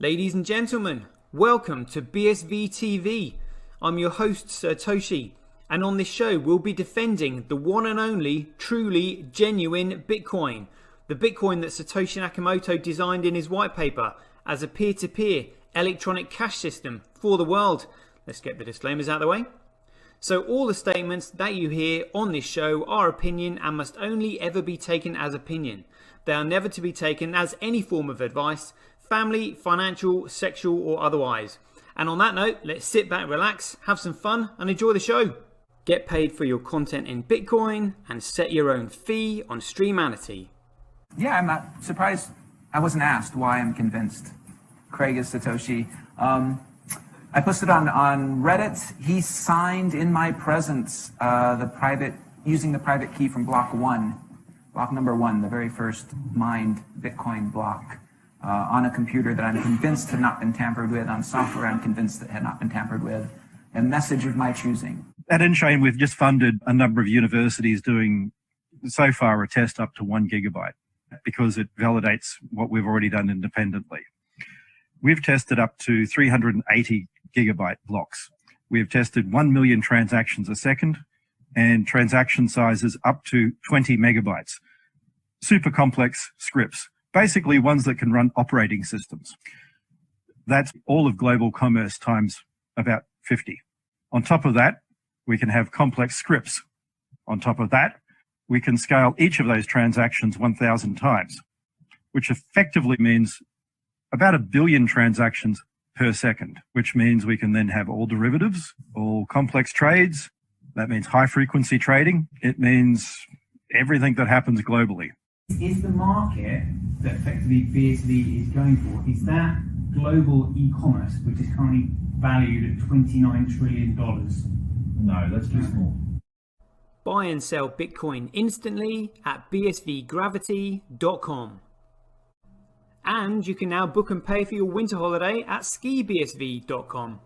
Ladies and gentlemen, welcome to BSV TV. I'm your host Satoshi, and on this show we'll be defending the one and only, truly genuine Bitcoin. The Bitcoin that Satoshi Nakamoto designed in his white paper as a peer-to-peer electronic cash system for the world. Let's get the disclaimers out of the way. So all the statements that you hear on this show are opinion and must only ever be taken as opinion. They are never to be taken as any form of advice, family, financial, sexual or otherwise. And on that note, let's sit back, relax, have some fun and enjoy the show. Get paid for your content in Bitcoin and set your own fee on Streamanity. Yeah, I'm not surprised. I wasn't asked why I'm convinced Craig is Satoshi. I posted on Reddit. He signed in my presence using the private key from block number one, the very first mined Bitcoin block, on a computer that I'm convinced had not been tampered with, on software I'm convinced that had not been tampered with, a message of my choosing. At Enchain, we've just funded a number of universities doing, so far, a test up to 1 gigabyte because it validates what we've already done independently. We've tested up to 380 gigabyte blocks. We've tested 1 million transactions a second and transaction sizes up to 20 megabytes. Super complex scripts, basically ones that can run operating systems. That's all of global commerce times about 50. On top of that, we can have complex scripts. On top of that, we can scale each of those transactions 1,000 times, which effectively means about 1 billion transactions per second, which means we can then have all derivatives, all complex trades. That means high frequency trading. It means everything that happens globally. Is the market that effectively BSV is going for, is that global e-commerce, which is currently valued at $29 trillion? No, that's too small. Buy and sell Bitcoin instantly at bsvgravity.com. And you can now book and pay for your winter holiday at skibsv.com.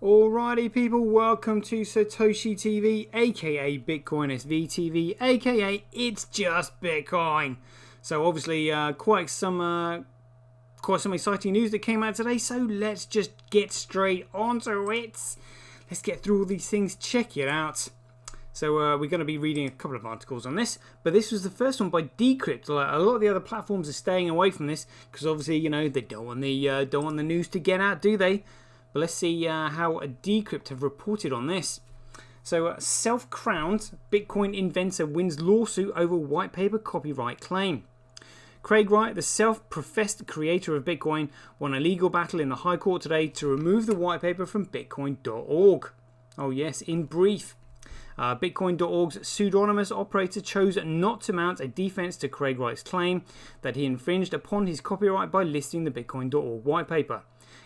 Alrighty people, welcome to Satoshi TV, aka Bitcoin SV TV, aka It's Just Bitcoin. So obviously quite some exciting news that came out today, so let's just get straight onto it. Let's get through all these things, check it out. So we're going to be reading a couple of articles on this, but this was the first one by Decrypt. A lot of the other platforms are staying away from this because obviously, you know, they don't want the news to get out, do they? But let's see how Decrypt have reported on this. So self-crowned Bitcoin inventor wins lawsuit over white paper copyright claim. Craig Wright, the self-professed creator of Bitcoin, won a legal battle in the High Court today to remove the white paper from Bitcoin.org. Oh yes, in brief. Bitcoin.org's pseudonymous operator chose not to mount a defense to Craig Wright's claim that he infringed upon his copyright by listing the Bitcoin.org white paper.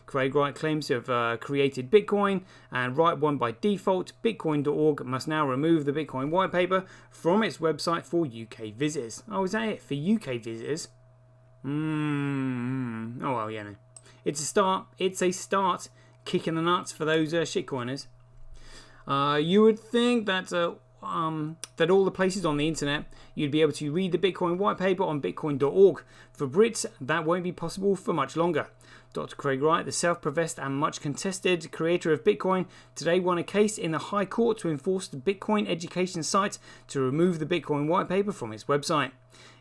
Craig Wright claims to have created Bitcoin, and Wright won by default. Bitcoin.org must now remove the Bitcoin white paper from its website for UK visitors. Oh, is that it? For UK visitors? Oh, well, yeah, no. It's a start. It's a start. Kicking the nuts for those shitcoiners. You would think that that all the places on the internet you'd be able to read the Bitcoin white paper on Bitcoin.org. For Brits, that won't be possible for much longer. Dr. Craig Wright, the self-professed and much contested creator of Bitcoin, today won a case in the High Court to enforce the Bitcoin education site to remove the Bitcoin white paper from its website.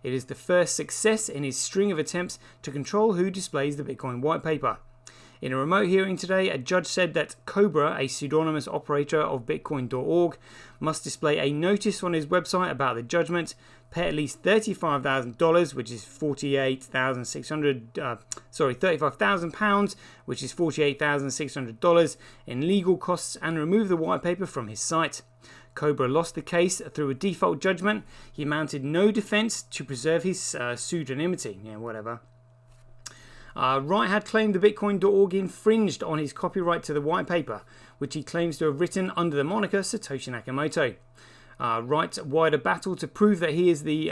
It is the first success in his string of attempts to control who displays the Bitcoin white paper. In a remote hearing today, a judge said that Cobra, a pseudonymous operator of Bitcoin.org, must display a notice on his website about the judgment, pay at least $35,000, which is £35,000, which is $48,600 in legal costs, and remove the white paper from his site. Cobra lost the case through a default judgment. He mounted no defense to preserve his pseudonymity. Yeah, whatever. Wright had claimed the Bitcoin.org infringed on his copyright to the white paper, which he claims to have written under the moniker Satoshi Nakamoto. Wright's wider battle to prove that he is the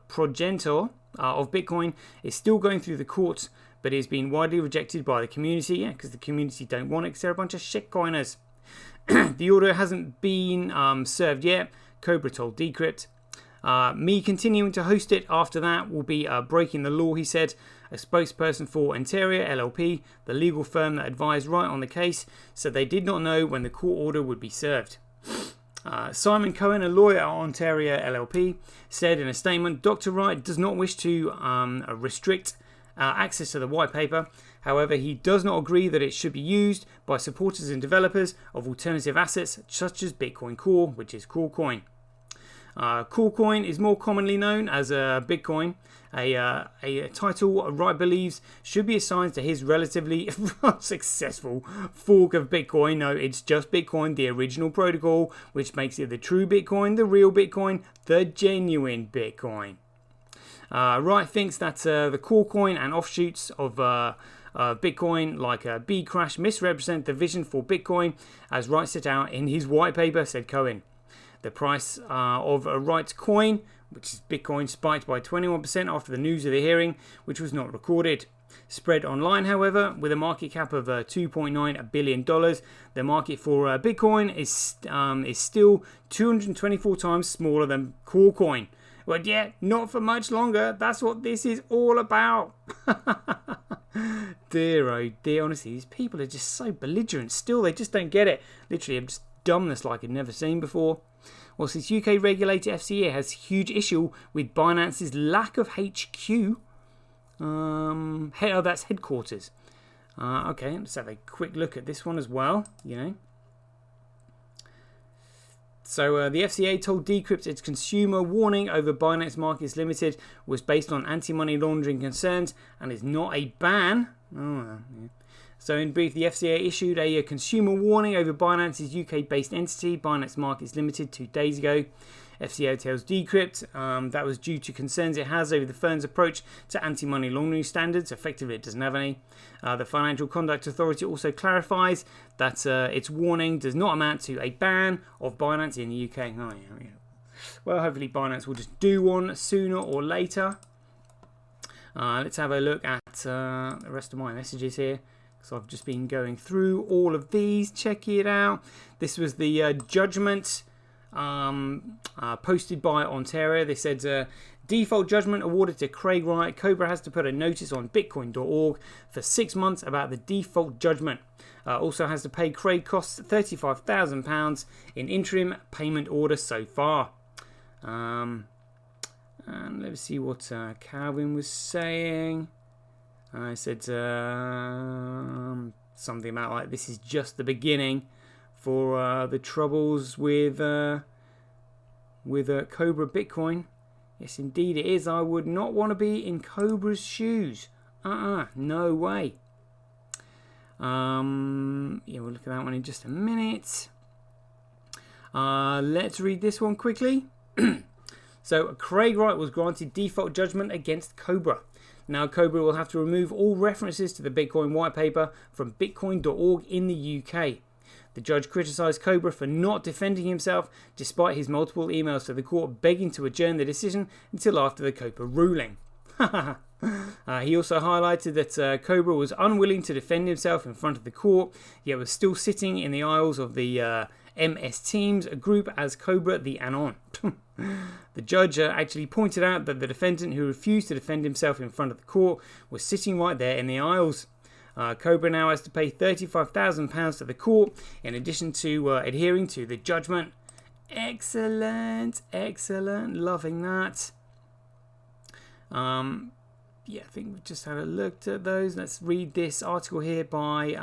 progenitor of Bitcoin is still going through the courts, but it has been widely rejected by the community, because the community don't want it because they're a bunch of shitcoiners. The order hasn't been served yet, Cobra told Decrypt. Me continuing to host it after that will be breaking the law, he said. A spokesperson for Ontario LLP, the legal firm that advised Wright on the case, said they did not know when the court order would be served. Simon Cohen, a lawyer at Ontario LLP, said in a statement, Dr. Wright does not wish to restrict access to the white paper. However, he does not agree that it should be used by supporters and developers of alternative assets such as Bitcoin Core, which is CoreCoin. CoreCoin is more commonly known as Bitcoin, a title Wright believes should be assigned to his relatively successful fork of Bitcoin. No, it's just Bitcoin, the original protocol, which makes it the true Bitcoin, the real Bitcoin, the genuine Bitcoin. Wright thinks that the CoreCoin and offshoots of Bitcoin, like Bcrash, misrepresent the vision for Bitcoin as Wright set out in his white paper, said Cohen. The price of Wright's coin, which is Bitcoin, spiked by 21% after the news of the hearing, which was not recorded. Spread online, however, with a market cap of $2.9 billion, the market for Bitcoin is still 224 times smaller than CoreCoin. But yeah, not for much longer. That's what this is all about. Dear, oh dear, honestly, these people are just so belligerent. Still, they just don't get it. Literally, I'm just dumbness like I've never seen before. Well, since UK regulator FCA has huge issue with Binance's lack of HQ. That's headquarters. Okay, let's have a quick look at this one as well, So the FCA told Decrypt its consumer warning over Binance Markets Limited was based on anti-money laundering concerns and is not a ban. So in brief, the FCA issued a consumer warning over Binance's UK-based entity, Binance Markets Limited, 2 days ago. FCA tells Decrypt that was due to concerns it has over the firm's approach to anti-money laundering standards. Effectively, it doesn't have any. The Financial Conduct Authority also clarifies that its warning does not amount to a ban of Binance in the UK. Oh, yeah. Well, hopefully Binance will just do one sooner or later. Let's have a look at the rest of my messages here. So I've just been going through all of these. Check it out. This was the judgment posted by Ontario. They said default judgment awarded to Craig Wright. Cobra has to put a notice on bitcoin.org for 6 months about the default judgment. Also has to pay Craig costs £35,000 in interim payment order so far. And let's see what Calvin was saying. I said something about like this is just the beginning for the troubles with Cobra Bitcoin. Yes, indeed it is. I would not want to be in Cobra's shoes. No way. Yeah, we'll look at that one in just a minute. Let's read this one quickly. So, Craig Wright was granted default judgment against Cobra. Now, Cobra will have to remove all references to the Bitcoin white paper from bitcoin.org in the UK. The judge criticised Cobra for not defending himself despite his multiple emails to the court begging to adjourn the decision until after the Cobra ruling. He also highlighted that Cobra was unwilling to defend himself in front of the court, yet was still sitting in the aisles of the MS Teams group as Cobra the Anon. The judge actually pointed out that the defendant who refused to defend himself in front of the court was sitting right there in the aisles. Cobra now has to pay £35,000 to the court in addition to adhering to the judgment. Excellent, loving that. Yeah, I think we just had a look at those. Let's read this article here by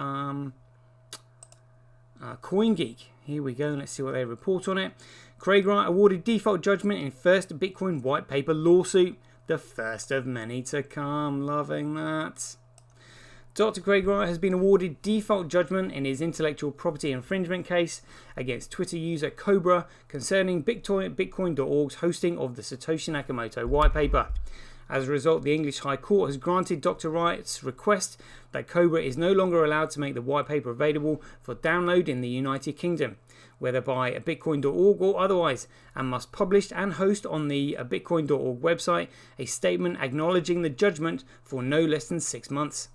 CoinGeek. Here we go. Let's see what they report on it. Craig Wright awarded default judgment in first Bitcoin white paper lawsuit. The first of many to come. Loving that. Dr. Craig Wright has been awarded default judgment in his intellectual property infringement case against Twitter user Cobra concerning Bitcoin.org's hosting of the Satoshi Nakamoto white paper. As a result, the English High Court has granted Dr. Wright's request that Cobra is no longer allowed to make the white paper available for download in the United Kingdom, whether by Bitcoin.org or otherwise, and must publish and host on the Bitcoin.org website a statement acknowledging the judgment for no less than 6 months.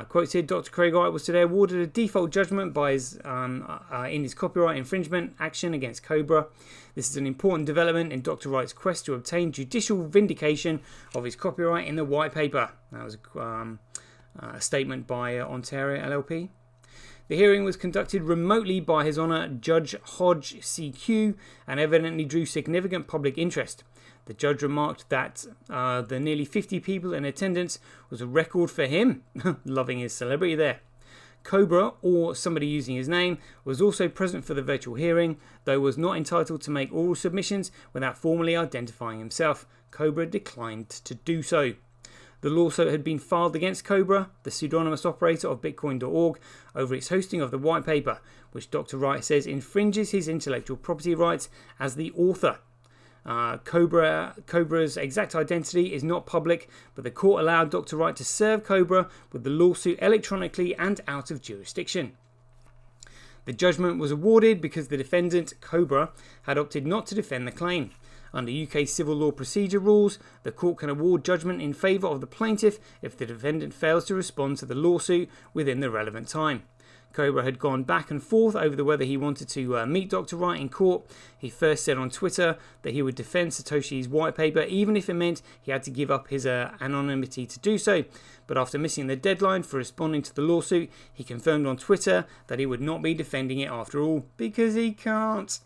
Quoted, Dr. Craig Wright was today awarded a default judgment by in his copyright infringement action against Cobra. This is an important development in Dr. Wright's quest to obtain judicial vindication of his copyright in the white paper. That was a statement by Ontario LLP. The hearing was conducted remotely by His Honour Judge Hodge CQ and evidently drew significant public interest. The judge remarked that the nearly 50 people in attendance was a record for him, loving his celebrity there. Cobra, or somebody using his name, was also present for the virtual hearing, though was not entitled to make oral submissions without formally identifying himself. Cobra declined to do so. The lawsuit had been filed against Cobra, the pseudonymous operator of Bitcoin.org, over its hosting of the white paper, which Dr. Wright says infringes his intellectual property rights as the author. Cobra's exact identity is not public, but the court allowed Dr. Wright to serve Cobra with the lawsuit electronically and out of jurisdiction. The judgment was awarded because the defendant, Cobra, had opted not to defend the claim. Under UK civil law procedure rules, the court can award judgment in favour of the plaintiff if the defendant fails to respond to the lawsuit within the relevant time. Cobra had gone back and forth over whether he wanted to meet Dr. Wright in court. He first said on Twitter that he would defend Satoshi's white paper even if it meant he had to give up his anonymity to do so. But after missing the deadline for responding to the lawsuit, he confirmed on Twitter that he would not be defending it after all, because he can't.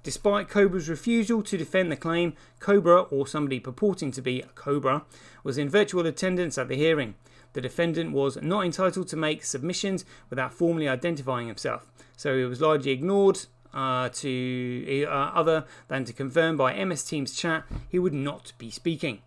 Despite Cobra's refusal to defend the claim, Cobra, or somebody purporting to be Cobra, was in virtual attendance at the hearing. The defendant was not entitled to make submissions without formally identifying himself, so he was largely ignored other than to confirm by MS Teams chat he would not be speaking.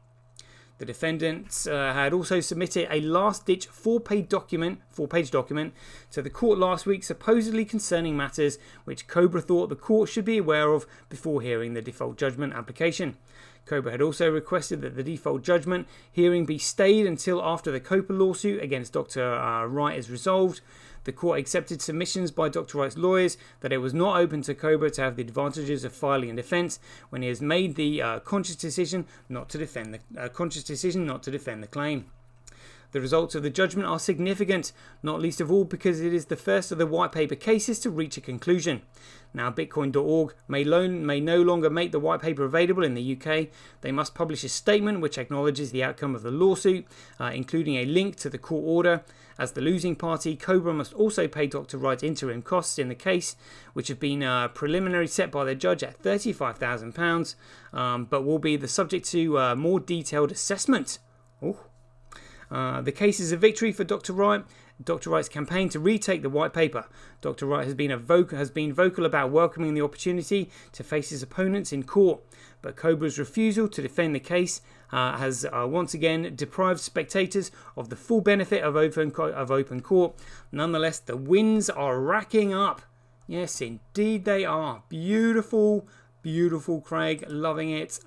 The defendants had also submitted a last-ditch four-page document to the court last week, supposedly concerning matters which Cobra thought the court should be aware of before hearing the default judgment application. Cobra had also requested that the default judgment hearing be stayed until after the Cobra lawsuit against Dr. Wright is resolved. The court accepted submissions by Dr. Wright's lawyers that it was not open to Cobra to have the advantages of filing a defence when he has made the conscious decision not to defend the claim. The results of the judgment are significant, not least of all because it is the first of the white paper cases to reach a conclusion. Now, Bitcoin.org may no longer make the white paper available in the UK. They must publish a statement which acknowledges the outcome of the lawsuit, including a link to the court order. As the losing party, Cobra must also pay Dr. Wright's interim costs in the case, which have been preliminarily set by the judge at £35,000, but will be the subject to more detailed assessment. The case is a victory for Dr. Wright. Dr. Wright's campaign to retake the white paper. Dr. Wright has been vocal about welcoming the opportunity to face his opponents in court, but Cobra's refusal to defend the case has once again deprived spectators of the full benefit of open court. Nonetheless, the wins are racking up. Yes, indeed they are. Beautiful, beautiful, Craig. Loving it.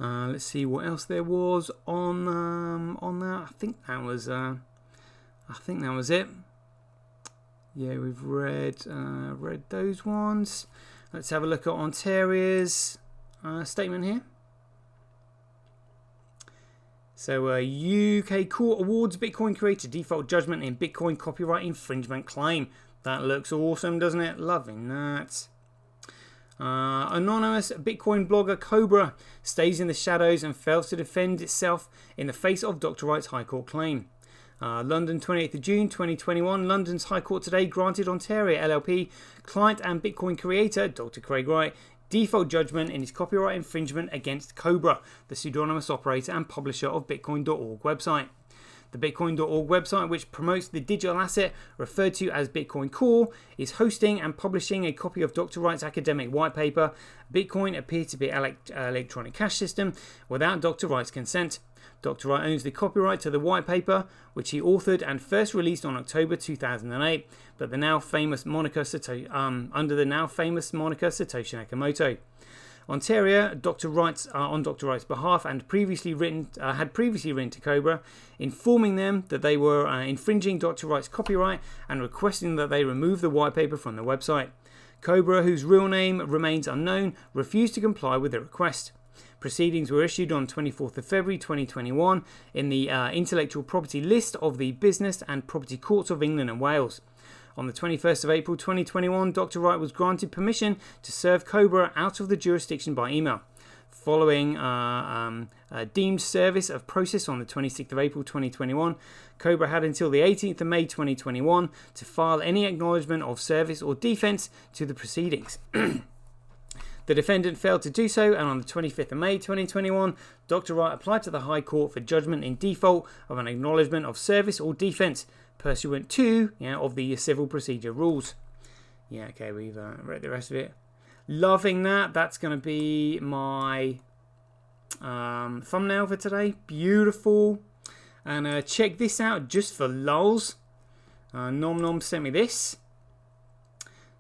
Let's see what else there was on that. I think that was it. Yeah, we've read those ones. Let's have a look at Ontario's statement here. So, UK court awards Bitcoin creator default judgment in Bitcoin copyright infringement claim. That looks awesome, doesn't it? Loving that. Anonymous Bitcoin blogger Cobra stays in the shadows and fails to defend itself in the face of Dr. Wright's High Court claim. London, 28th of June 2021. London's High Court today granted Ontario LLP client and Bitcoin creator Dr. Craig Wright default judgment in his copyright infringement against Cobra, the pseudonymous operator and publisher of Bitcoin.org website. The Bitcoin.org website, which promotes the digital asset referred to as Bitcoin Core, is hosting and publishing a copy of Dr. Wright's academic white paper, Bitcoin, a peer-to-peer electronic cash system, without Dr. Wright's consent. Dr. Wright owns the copyright to the white paper, which he authored and first released on October 2008, but under the now famous moniker Satoshi Nakamoto. Ontario, on Dr. Wright's behalf, and had previously written to Cobra, informing them that they were infringing Dr. Wright's copyright and requesting that they remove the white paper from the website. Cobra, whose real name remains unknown, refused to comply with the request. Proceedings were issued on 24th of February 2021 in the intellectual property list of the Business and Property Courts of England and Wales. On the 21st of April 2021, Dr. Wright was granted permission to serve Cobra out of the jurisdiction by email. Following deemed service of process on the 26th of April 2021, Cobra had until the 18th of May 2021 to file any acknowledgement of service or defence to the proceedings. The defendant failed to do so, and on the 25th of May 2021, Dr. Wright applied to the High Court for judgment in default of an acknowledgement of service or defence, pursuant to of the civil procedure rules. Yeah, okay, we've read the rest of it. Loving that. That's going to be my thumbnail for today. Beautiful. And check this out just for lulz. Nom Nom sent me this.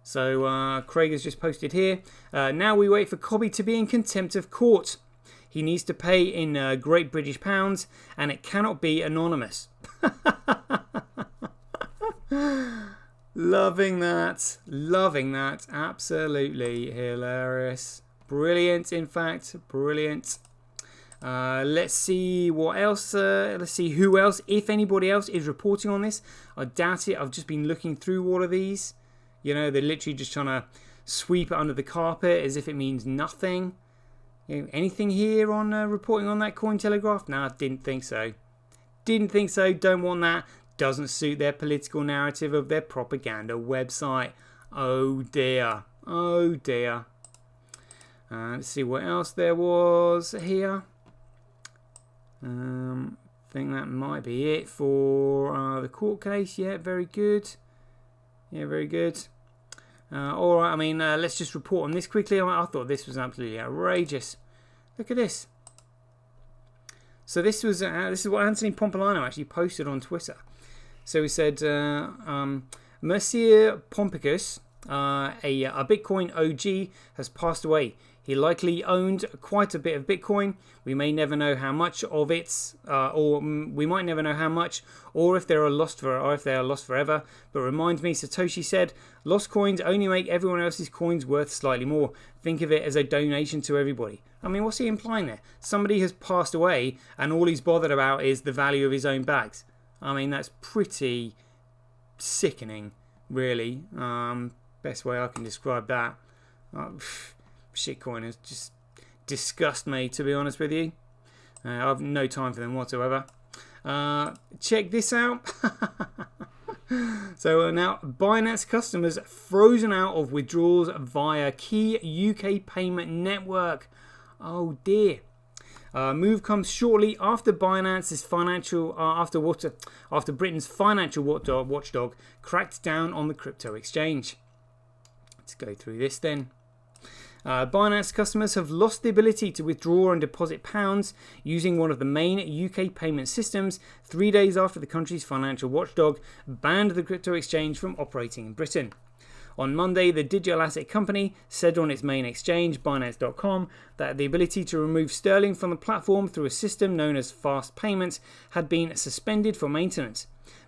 So Craig has just posted here. Now we wait for Cobby to be in contempt of court. He needs to pay in Great British pounds, and it cannot be anonymous. Loving that. Loving that. Absolutely hilarious. Brilliant, in fact. Brilliant. Let's see what else. Let's see who else, if anybody else, is reporting on this. I doubt it. I've just been looking through all of these. You know, they're literally just trying to sweep it under the carpet as if it means nothing. You know, anything here on reporting on that Cointelegraph? No, didn't think so. Didn't think so. Don't want that. Doesn't suit their political narrative of their propaganda website. Oh dear. Oh dear. Let's see what else there was here. I think that might be it for the court case. Yeah, very good. Yeah, very good. Alright, I mean, let's just report on this quickly. I thought this was absolutely outrageous. Look at this. So this is what Anthony Pompolino actually posted on Twitter. So he said, Monsieur Pompicus, a Bitcoin OG, has passed away. He likely owned quite a bit of Bitcoin. We may never know how much of it, or we might never know how much, or if they are lost forever. But remind me, Satoshi said, lost coins only make everyone else's coins worth slightly more. Think of it as a donation to everybody. I mean, what's he implying there? Somebody has passed away, and all he's bothered about is the value of his own bags. I mean, that's pretty sickening, really. Best way I can describe that. Shitcoiners just disgust me, to be honest with you. I have no time for them whatsoever. Check this out. So now Binance customers frozen out of withdrawals via key UK payment network. Oh dear. Move comes shortly after Binance's after Britain's financial watchdog cracked down on the crypto exchange. Let's go through this then. Binance customers have lost the ability to withdraw and deposit pounds using one of the main UK payment systems 3 days after the country's financial watchdog banned the crypto exchange from operating in Britain. On Monday, the digital asset company said on its main exchange, Binance.com, that the ability to remove sterling from the platform through a system known as fast payments had been suspended for maintenance.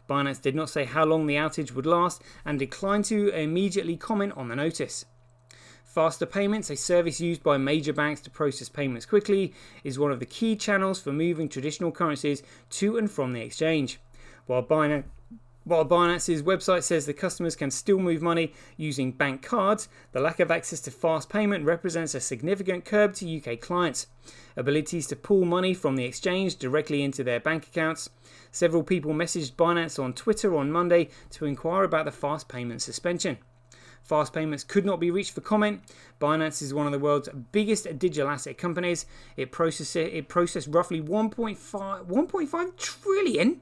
Binance did not say how long the outage would last and declined to immediately comment on the notice. Faster payments, a service used by major banks to process payments quickly, is one of the key channels for moving traditional currencies to and from the exchange. While Binance's website says the customers can still move money using bank cards, the lack of access to fast payment represents a significant curb to UK clients' abilities to pull money from the exchange directly into their bank accounts. Several people messaged Binance on Twitter on Monday to inquire about the fast payment suspension. Fast payments could not be reached for comment. Binance is one of the world's biggest digital asset companies. It processed roughly 1.5 trillion.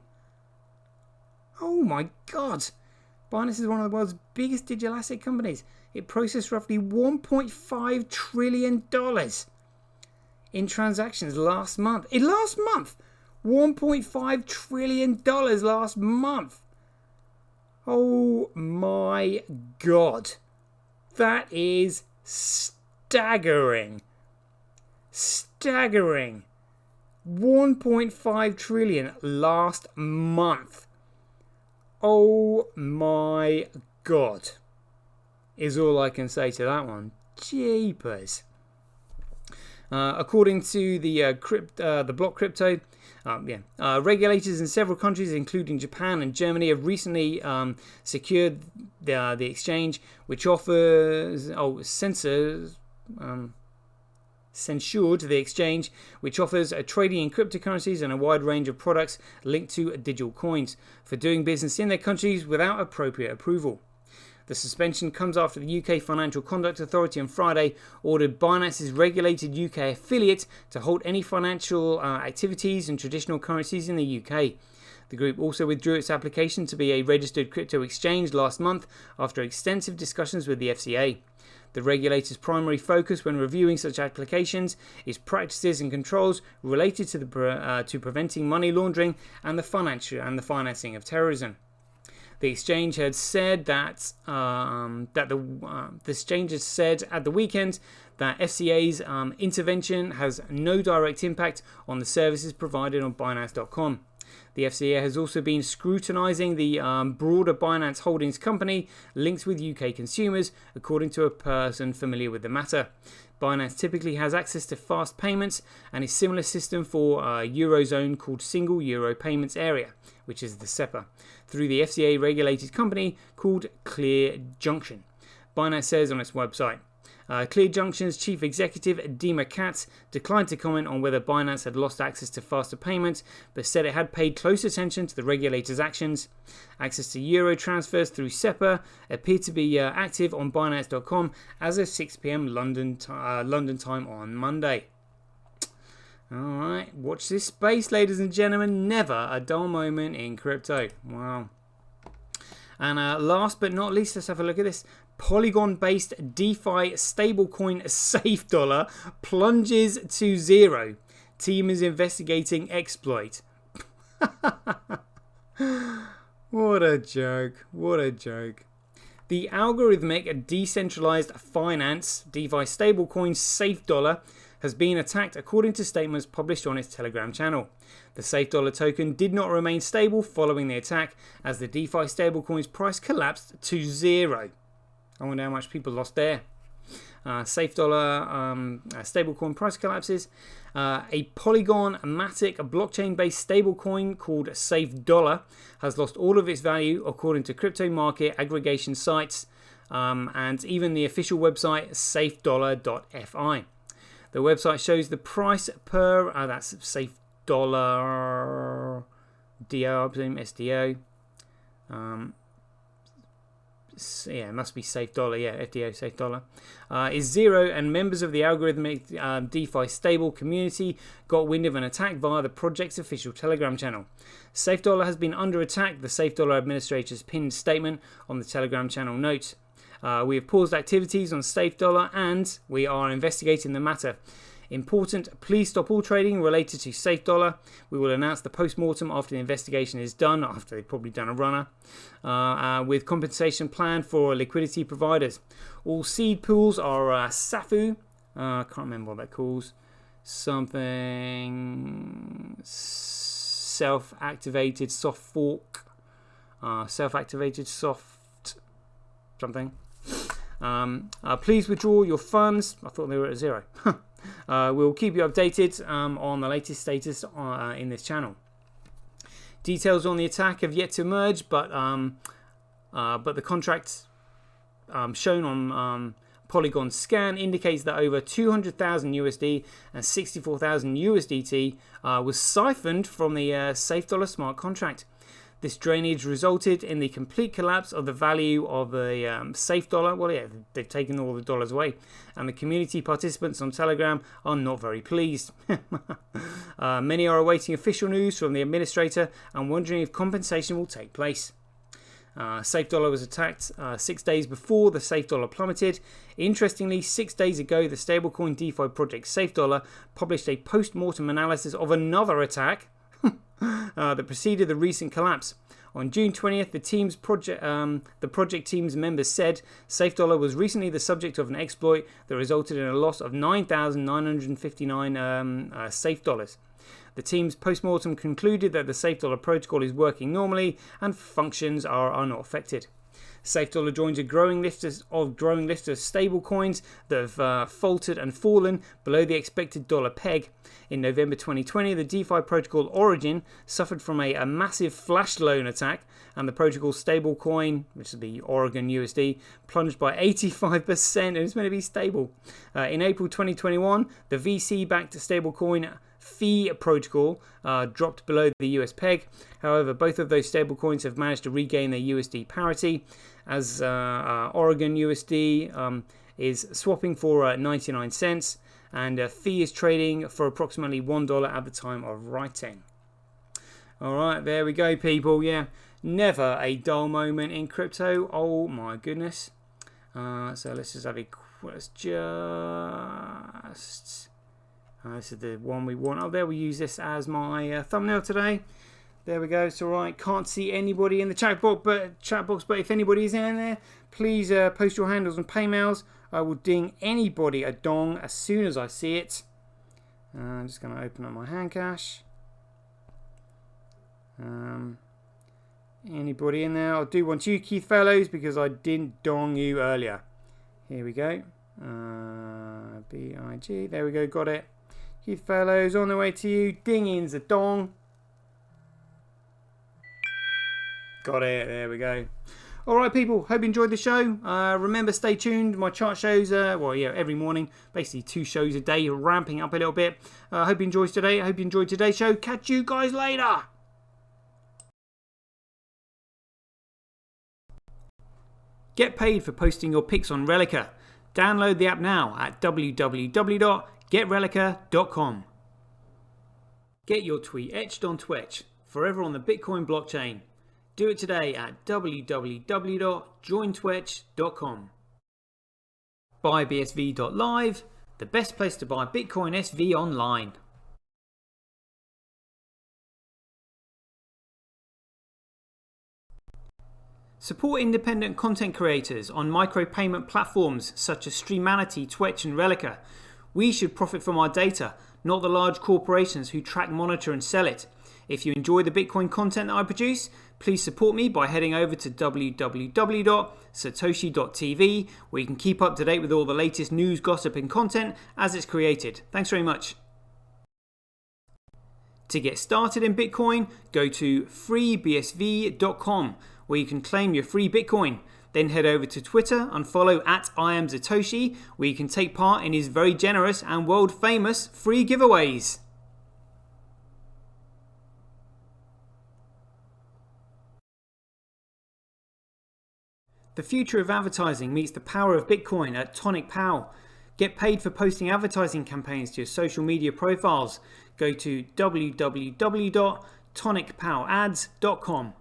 Oh my God. Binance is one of the world's biggest digital asset companies. It processed roughly $1.5 trillion in transactions last month. $1.5 trillion last month. Oh my God. That is staggering. Staggering. 1.5 trillion last month. Oh my God. Is all I can say to that one. Jeepers. According to the block crypto, regulators in several countries, including Japan and Germany, have recently secured the exchange, which censured the exchange, which offers a trading in cryptocurrencies and a wide range of products linked to digital coins for doing business in their countries without appropriate approval. The suspension comes after the UK Financial Conduct Authority on Friday ordered Binance's regulated UK affiliate to halt any financial activities in traditional currencies in the UK. The group also withdrew its application to be a registered crypto exchange last month after extensive discussions with the FCA. The regulator's primary focus when reviewing such applications is practices and controls related to preventing money laundering and the financing of terrorism. The exchange had said the exchange has said at the weekend that FCA's intervention has no direct impact on the services provided on Binance.com. The FCA has also been scrutinising the broader Binance Holdings company linked with UK consumers, according to a person familiar with the matter. Binance typically has access to fast payments and a similar system for Eurozone called Single Euro Payments Area, which is the SEPA, through the FCA-regulated company called Clear Junction. Binance says on its website. Clear Junction's chief executive, Dima Katz, declined to comment on whether Binance had lost access to faster payments, but said it had paid close attention to the regulator's actions. Access to euro transfers through SEPA appeared to be active on Binance.com as of 6 p.m. London time on Monday. Alright, watch this space, ladies and gentlemen. Never a dull moment in crypto. Wow. And last but not least, let's have a look at this. Polygon-based DeFi stablecoin SafeDollar plunges to zero. Team is investigating exploit. What a joke. What a joke. The algorithmic decentralized finance DeFi stablecoin SafeDollar has been attacked according to statements published on its Telegram channel. The SafeDollar token did not remain stable following the attack as the DeFi stablecoin's price collapsed to zero. I wonder how much people lost there. SafeDollar stablecoin price collapses. A Polygon-matic blockchain-based stablecoin called SafeDollar has lost all of its value according to crypto market aggregation sites and even the official website safedollar.fi. The website shows the price per that's SafeDollar DO, I presume SDO. Yeah, it must be SafeDollar, yeah, FDO, SafeDollar, is zero, and members of the algorithmic DeFi stable community got wind of an attack via the project's official Telegram channel. SafeDollar has been under attack, the SafeDollar administrator's pinned statement on the Telegram channel notes. We have paused activities on SafeDollar and we are investigating the matter. Important, please stop all trading related to SafeDollar. We will announce the post-mortem after the investigation is done, after they've probably done a runner, with compensation planned for liquidity providers. All seed pools are SAFU. I can't remember what that calls. Something self-activated soft fork. Self-activated soft something. Please withdraw your funds. I thought they were at zero. We'll keep you updated on the latest status in this channel. Details on the attack have yet to emerge, but the contract shown on Polygon scan indicates that over 200,000 USD and 64,000 USDT was siphoned from the SafeDollar smart contract. This drainage resulted in the complete collapse of the value of the SafeDollar. Well, yeah, they've taken all the dollars away. And the community participants on Telegram are not very pleased. Many are awaiting official news from the administrator and wondering if compensation will take place. SafeDollar was attacked 6 days before the SafeDollar plummeted. Interestingly, 6 days ago, the stablecoin DeFi project SafeDollar published a post-mortem analysis of another attack that preceded the recent collapse. On June 20th, the project team's members said SafeDollar was recently the subject of an exploit that resulted in a loss of 9,959 SafeDollars. The team's postmortem concluded that the SafeDollar protocol is working normally and functions are not affected. Safe Dollar joins a growing list of stable coins that have faltered and fallen below the expected dollar peg. In November 2020, the DeFi protocol Origin suffered from a massive flash loan attack, and the protocol's stablecoin, which is the Oregon USD, plunged by 85%, and it's meant to be stable. In April 2021, the VC-backed stablecoin Fee protocol dropped below the US peg. However, both of those stablecoins have managed to regain their USD parity, as Oregon USD is swapping for 99 cents, and Fee is trading for approximately $1 at the time of writing. Alright, there we go, people. Yeah, never a dull moment in crypto. Oh my goodness. So let's just have a this is the one we want up there. We use this as my thumbnail today. There we go. It's alright. Can't see anybody in the chat box, but if anybody is in there, please post your handles and paymails. I will ding anybody a dong as soon as I see it. I'm just going to open up my hand cache. Anybody in there? I'll do one to you, Keith Fellows, because I didn't dong you earlier. Here we go. BIG. There we go. Got it. Keith Fellows, on the way to you. Dinging's a dong. Got it. There we go. Alright, people. Hope you enjoyed the show. Remember, stay tuned. My chart shows, every morning. Basically 2 shows a day, ramping up a little bit. Hope you enjoyed today. Hope you enjoyed today's show. Catch you guys later. Get paid for posting your pics on Relica. Download the app now at www.getrelica.com. Get your tweet etched on Twitch, forever on the Bitcoin blockchain. Do it today at www.jointwitch.com. BuyBSV.live, the best place to buy Bitcoin SV online. Support independent content creators on micropayment platforms such as Streamanity, Twitch and Relica. We should profit from our data, not the large corporations who track, monitor and sell it. If you enjoy the Bitcoin content that I produce, please support me by heading over to www.satoshi.tv, where you can keep up to date with all the latest news, gossip and content as it's created. Thanks very much. To get started in Bitcoin, go to freebsv.com, where you can claim your free Bitcoin. Then head over to Twitter and follow @IamSatoshi, where you can take part in his very generous and world famous free giveaways. The future of advertising meets the power of Bitcoin at Tonic Pow. Get paid for posting advertising campaigns to your social media profiles. Go to www.tonicpowads.com.